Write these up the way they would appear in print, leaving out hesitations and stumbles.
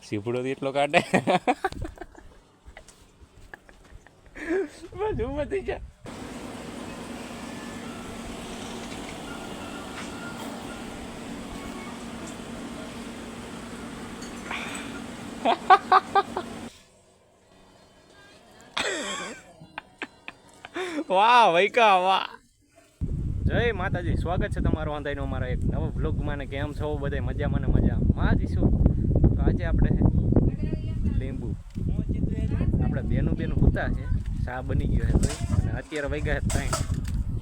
સીપડો એટલો કાઢે બસ ઉભો થઈ જા. વાહ વૈકા વાહ. જય માતાજી, સ્વાગત છે તમારું વાંધાઈનો અમારા એક નવો વ્લોગમાં. ને કેમ છો બધા? મજામાં ને મજામાં જઈશું. તો આજે આપણે લીંબુ આપણે બેનું પૂતા છે, ચા બની ગયો છે અને અત્યારે વાગ્યા છે 3.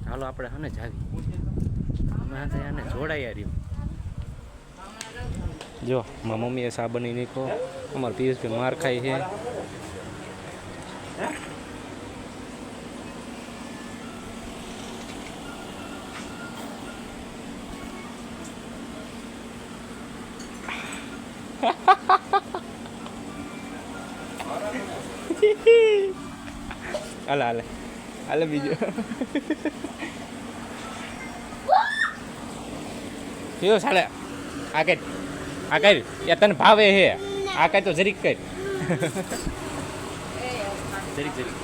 ચાલો આપણે હને જાવી અમે આને જોડાઈ રહ્યું. જો મારા મમ્મીએ ચા બની નીકો, અમારા પિયુષભાઈ માર ખાય છે. હાલે હાલે હાલે બીજું કયો ચાલે આ કઈ યા તને ભાવે હે આ કઈ તો જરીક કઈ જરીક જરીક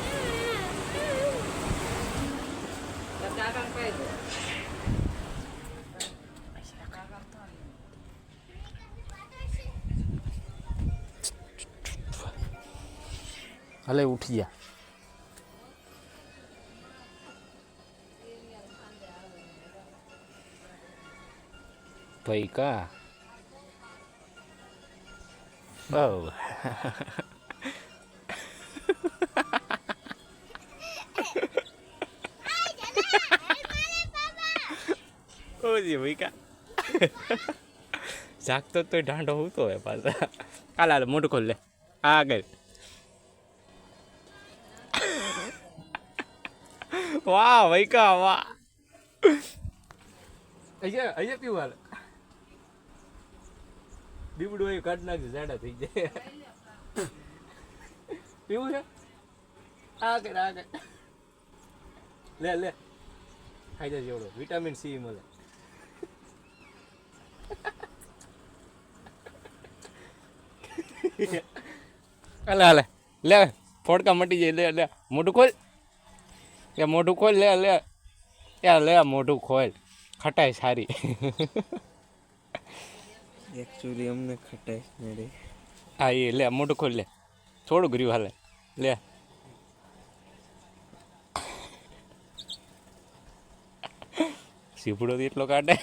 હાલે ઉઠી જા. ભાઈ કા Oh. ઓજી ભાઈ કા જાગતો તો ઢાંઢો હોતો હોય પાછા. હાલ હાલ મોઢું ખોલ લે આગળ. વાહ ભાઈ કા વાહ. અહીંયા પીવું હાલ દીવડું એ કાઢ નાખજે, જાડા થઈ જાય. પીવું છે આગળ આગળ લે લે ખાઈ જાય જેવડો વિટામિન સી મળે. હાલે હાલે લે ફોડકા મટી જાય. લે લે મોઢું ખોલ, એ મોઢું ખોલ. લે લે યાર લે મોઢું ખોલ. ખટાઈ સારી. એકચ્યુઅલી અમને ખટાઈ નડે. હા એ લે મોઢું ખોલ. લે થોડું ગર્યું હાલે લે. સીપડો એટલો કાઢે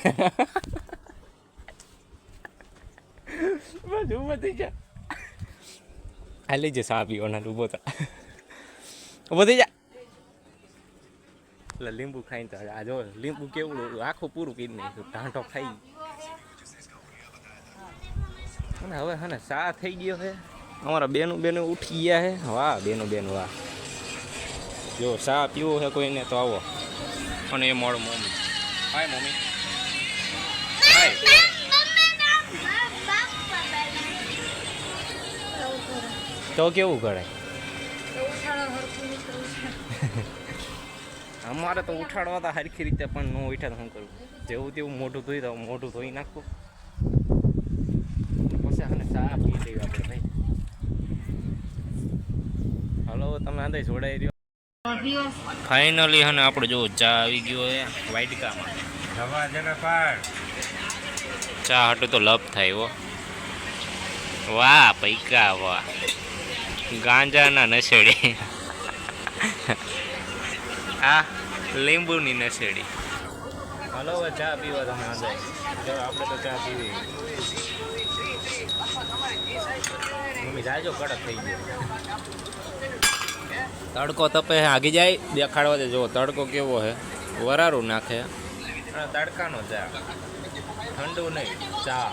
બસ ઉભો થઈ જા. આ લઈ જા ચા પીવાના. ઉભો થા ઉભો થઈ જા. એટલે લીંબુ ખાઈને તો આ જો લીંબુ કેવું આખું પૂરું કરી નાખ્યું. ટાંટો ખાઈ અને હવે હે ચા થઈ ગયો છે. અમારા બેનું ઉઠી ગયા છે. વાહ બેનું વાહ. જો ચા પીવો છે કોઈને તો આવો. અને એ મોડું મમ્મી. હાય મમ્મી હાય. તો કેવું કરાય? અમારે તો ઉઠાડવા હતા હરખી રીતે, પણ ન ઉઠા તો શું કરું? જેવું તેવું મોઢું ધોઈ દઉં, મોઢું ધોઈ નાખું પછી અને ચા પી લઈએ આપણે ભાઈ. હલો તમે આંધે જોડાઈ રહ્યો. ફાઇનલી હને આપણે જો ચા આવી ગયો હે વાઇટકામાં. ચા હાટું તો લપ થાય હો. વાહ પૈકા વાહ. ગાંજાના નશેડી. આ લીંબુની નશેડી. હલો હવે ચા પીવા તમે આંધે. ચાલો આપણે તો ચા પીવી. મમ્મી જાજો કડક થઈ ગયો. તડકો તપે આગી જાય દેખાડવા દે. જો તડકો કેવો છે, વરારું નાખે. તડકાનો ચા, ઠંડુ નહીં ચા.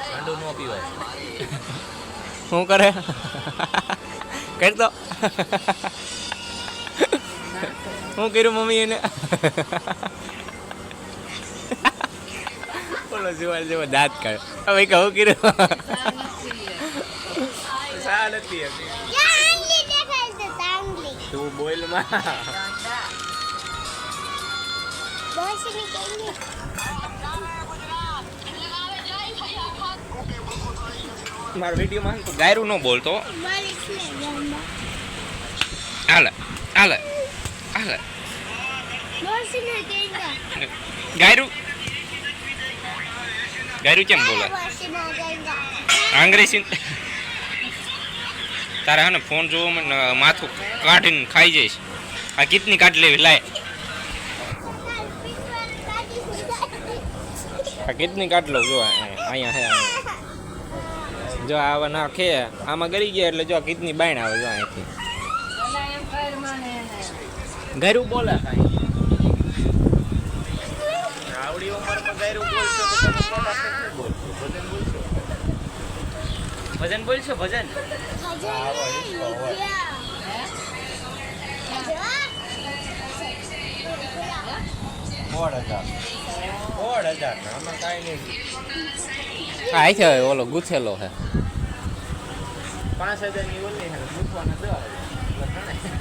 ઠંડુ ન પીવાય. શું કરે કરી દો. શું કર્યું મમ્મી એને? બોલો જીવાલ જેવો દાંત કાઢ. હવે કહું કર્યું ચા નથી હતી. તું બોલ માં. મારા વિડીયોમાં તો ગાયરું ન બોલતો હાલે હાલે હાલે ગાયરું ગાયરું કેમ બોલે અંગ્રેજી તારે હે ને ફોન જોવો મને માથું કાઢીને ખાઈ જઈશ આ કિતની કાઢ લેવી લાય આ કિતની કાઢ લઉં જો અહીંયા હે જો આવા નાખે આમાં ગરી ગયા એટલે જો કિતની બાયણ આવે જો અહીંથી ગાયરું બોલે કાંઈ આવડી ઉંમરમાં ગાયરું બોલશો તો તમે મોટા થઈને બોલશો ભજન બોલશો ભજન આમાં કાંઈ નહીં આ છે ઓલો ગુથેલો છે 5,000 ની ઓલી છે ગુથવાના 10,000